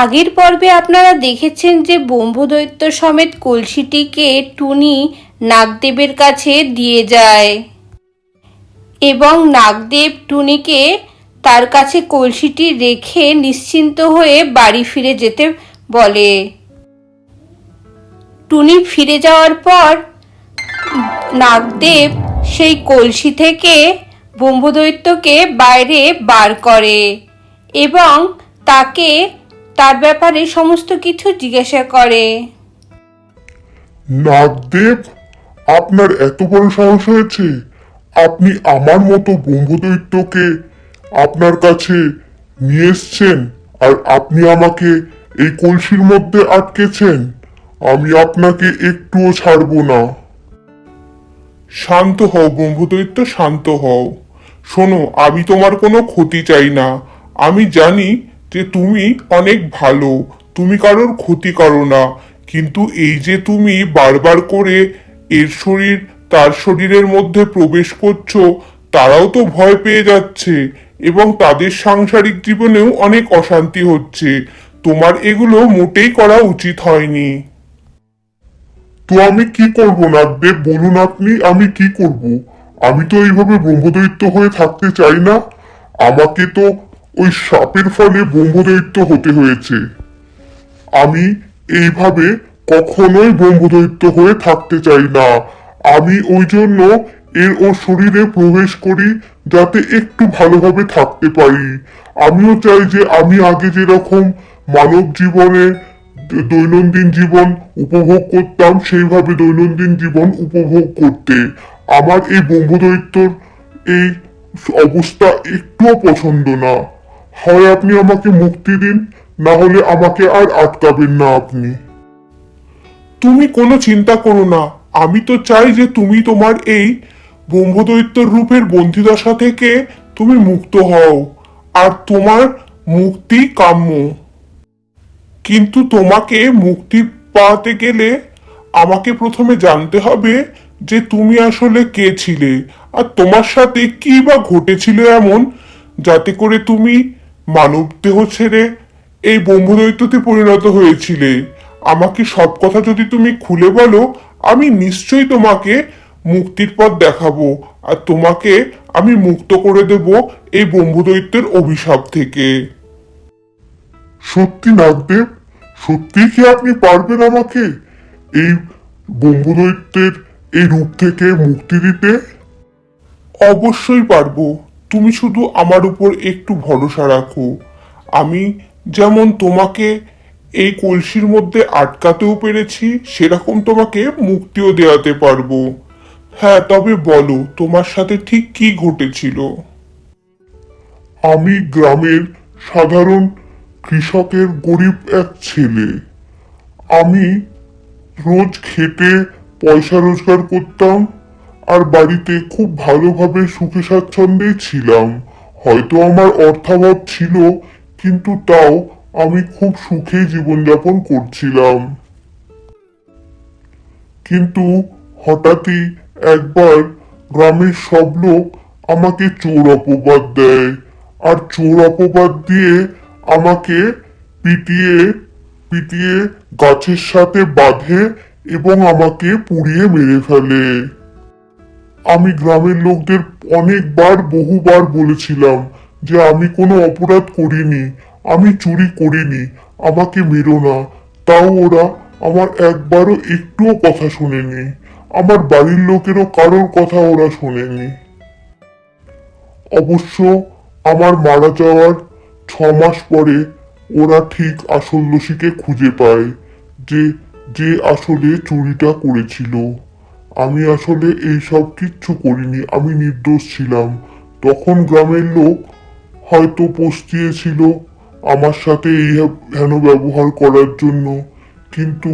আগের পর্বে আপনারা দেখেছেন যে ব্রহ্মদৈত্য সমেত কলসিটিকে টুনি নাগদেবের কাছে দিয়ে যায় এবং নাগদেব টুনিকে তার কাছে কলসিটি রেখে নিশ্চিন্ত হয়ে বাড়ি ফিরে যেতে বলে। টুনি ফিরে যাওয়ার পর নাগদেব সেই কলসি থেকে ব্রহ্মদৈত্যকে বাইরে বার করে এবং তাকে তার ব্যাপারে সমস্ত কিছু জিজ্ঞাসা করে। নাগদেব, আপনার এত বড় সাহস হয়েছে? আপনি আমার মতো ব্রহ্মদৈত্যকে আপনার কাছে নিয়ে এসছেন, আর আপনি আমাকে এই কলসির মধ্যে আটকেছেন। আমি আপনাকে একটুও ছাড়বো না। শান্ত হও ব্রহ্মদৈত্য, শান্ত হও। শোনো, আমি তোমার কোনো ক্ষতি চাই না। আমি জানি যে তুমি অনেক ভালো, তুমি কারোর ক্ষতি করো না। কিন্তু এই যে তুমি বারবার করে এর শরীর তার শরীরের মধ্যে প্রবেশ করছো, তারাও তো ভয় পেয়ে যাচ্ছে এবং তাদের সাংসারিক জীবনেও অনেক অশান্তি হচ্ছে। তোমার এগুলো মোটেই করা উচিত হয়নি। তো আমি কি করব নাগদেব, বলুন আপনি, আমি কি করব? আমি তো এইভাবে ব্রহ্মদৈত্য হয়ে থাকতে চাই না। আমাকে তো ওই সাপের ফলে ব্রহ্মদৈত্য হতে হয়েছে। আমি এইভাবে কখনোই ব্রহ্মদৈত্য হয়ে থাকতে চাই না। আমি ওই জন্য ওর শরীরে প্রবেশ করি, যাতে একটু ভালোভাবে থাকতে পারি। আমিও চাই যে আমি আগে যেরকম মানব জীবনে দৈনন্দিন জীবন উপভোগ করতাম, সেইভাবে দৈনন্দিন জীবন উপভোগ করতে। আমার এই ব্রহ্মদৈত্যর এই অবস্থা একটুও পছন্দ না। হয় আপনি আমাকে মুক্তি দিন, না হলে আমাকে আর আটকাবেন না আপনি। তুমি কোনো চিন্তা করো না। আমি তো চাই যে তুমি তোমার এই ব্রহ্মদৈত্যর রূপের বন্দিদশা থেকে তুমি মুক্ত হও, আর তোমার মুক্তি কাম্য। কিন্তু তোমাকে মুক্তি পাওয়াতে গেলে আমাকে প্রথমে জানতে হবে যে তুমি আসলে কে ছিলে, আর তোমার সাথে কি বা ঘটেছিল এমন, যাতে করে তুমি মানব দেহ ছেড়ে এই ব্রহ্মদৈত্যতে পরিণত হয়েছিলে। আমাকে সব কথা যদি তুমি খুলে বলো, আমি নিশ্চয়ই তোমাকে মুক্তির পথ দেখাবো, আর তোমাকে আমি মুক্ত করে দেব এই ব্রহ্মদৈত্যের অভিশাপ থেকে। সত্যি নাগদেব, সত্যি কি আপনি পারবেন আমাকে এই ব্রহ্মদৈত্যের এই রূপ থেকে মুক্তি দিতে? অবশ্যই পারবো। তুমি শুধু আমার উপর একটু ভরসা রাখো। আমি যেমন তোমাকে এই কলসির মধ্যে আটকাতেও পেরেছি, সেরকম তোমাকে মুক্তিও দেওয়াতে পারবো। হ্যাঁ, তবে বলো তোমার সাথে ঠিক কি ঘটেছিল? আমি গ্রামের সাধারণ কৃষকের গরিব এক ছেলে। আমি রোজ খেটে পয়সা রোজগার করতাম, আর বাড়িতে খুব ভালোভাবে সুখে স্বাচ্ছন্দ্যে ছিলাম। হয়তো আমার অর্থাভাব ছিল, কিন্তু তাও আমি খুব সুখে জীবনযাপন করছিলাম। কিন্তু হঠাৎই একবার গ্রামের সব লোক আমাকে চোর অপবাদ দেয়, আর চোর অপবাদ দিয়ে আমাকে পিটিয়ে পিটিয়ে গাছের সাথে বাঁধে এবং আমাকে পুড়িয়ে মেরে ফেলে। আমি গ্রামের লোকদের অনেকবার বহুবার বলেছিলাম যে আমি কোনো অপরাধ করিনি, আমি চুরি করিনি, আমাকে মেরো না। তাও ওরা আমার একবারও একটুও কথা শোনেনি। আমার বাড়ির লোকেরও কারোর কথা ওরা শোনেনি। অবশ্য আমার মারা যাওয়ার 6 মাস পরে ওরা ঠিক আসল দোষীকে খুঁজে পায়, যে যে আসলে চুরিটা করেছিল। আমি আসলে এইসব কিচ্ছু করিনি, আমি নির্দোষ ছিলাম। তখন গ্রামের লোক হয়তো পস্তিয়েছিল আমার সাথে এই হেন ব্যবহার করার জন্য, কিন্তু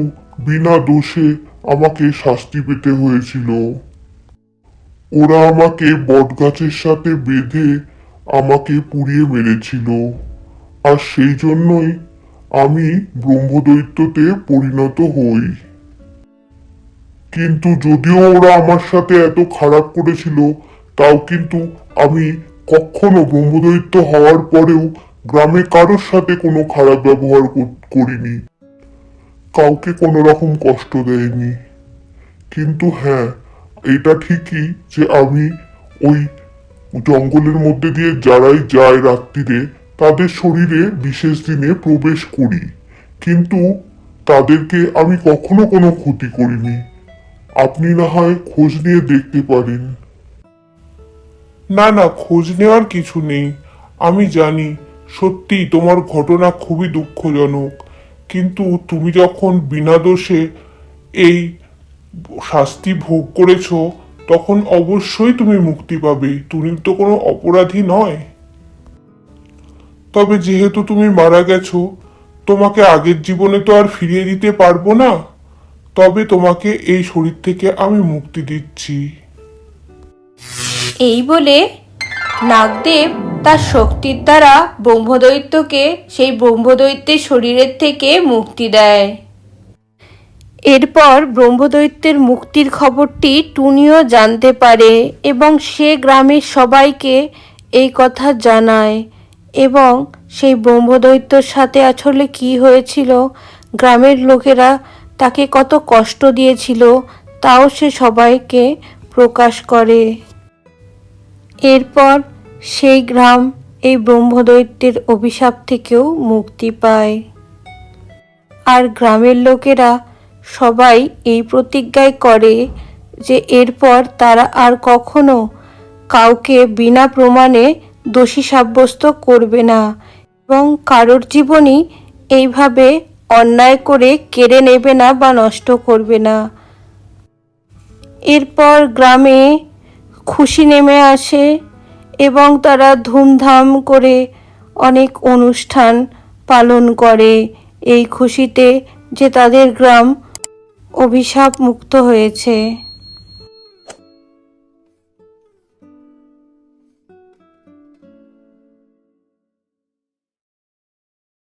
বিনা দোষে আমাকে শাস্তি পেতে হয়েছিল। ওরা আমাকে বটগাছের সাথে বেঁধে আমাকে পুড়িয়ে মেরেছিল, আর সেই জন্যই আমি ব্রহ্মদৈত্যতে পরিণত হই। কিন্তু যদিও ওরা আমার সাথে এত খারাপ করেছিল, তাও কিন্তু আমি কখনো ব্রহ্মদৈত্য হওয়ার পরেও গ্রামে কারোর সাথে কোনো খারাপ ব্যবহার করিনি, কাউকে কোনো রকম কষ্ট দেয়নি। কিন্তু হ্যাঁ, এটা ঠিকই যে আমি ওই জঙ্গলের মধ্যে দিয়ে যারাই যায় রাত্রিরে তাদের শরীরে বিশেষ দিনে প্রবেশ করি, কিন্তু তাদেরকে আমি কখনো কোনো ক্ষতি করিনি। আপনি না হয় খোঁজ নিয়ে দেখতে পারেন। না না, খোঁজ নেওয়ার কিছু নেই। আমি জানি সত্যি তোমার ঘটনা খুবই দুঃখজনক, কিন্তু তুমি যখন বিনা দোষে এই শাস্তি ভোগ করেছো তখন অবশ্যই তুমি মুক্তি পাবে। তুমি তো কোনো অপরাধী নয়। তবে যেহেতু তুমি মারা গেছো, তোমাকে আগের জীবনে তো আর ফিরিয়ে দিতে পারবো না, তবে তোমাকে এই শরীর থেকে আমি মুক্তি দিচ্ছি। এই বলে নাগদেব তার শক্তির দ্বারা ব্রহ্মদৈত্যকে সেই ব্রহ্মদৈত্যের শরীরের থেকে মুক্তি দেয়। এরপর ব্রহ্মদৈত্যের মুক্তির খবরটি টুনিও জানতে পারে এবং সে গ্রামের সবাইকে এই কথা জানায় এবং সেই ব্রহ্মদৈত্যর সাথে আসলে কি হয়েছিল, গ্রামের লোকেরা তাকে কত কষ্ট দিয়েছিল তাও সে সবাইকে প্রকাশ করে। এরপর সেই গ্রাম এই ব্রহ্মদৈত্যের অভিশাপ থেকেও মুক্তি পায়। আর গ্রামের লোকেরা সবাই এই প্রতিজ্ঞাই করে যে এরপর তারা আর কখনো কাউকে বিনা প্রমাণে দোষী সাব্যস্ত করবে না এবং কারোর জীবনই এইভাবে অন্যায় করে কেড়ে নেবে না বা নষ্ট করবে না। এরপর গ্রামে খুশি নেমে আসে এবং তারা ধুমধাম করে অনেক অনুষ্ঠান পালন করে এই খুশিতে যে তাদের গ্রাম অভিশাপ মুক্ত হয়েছে।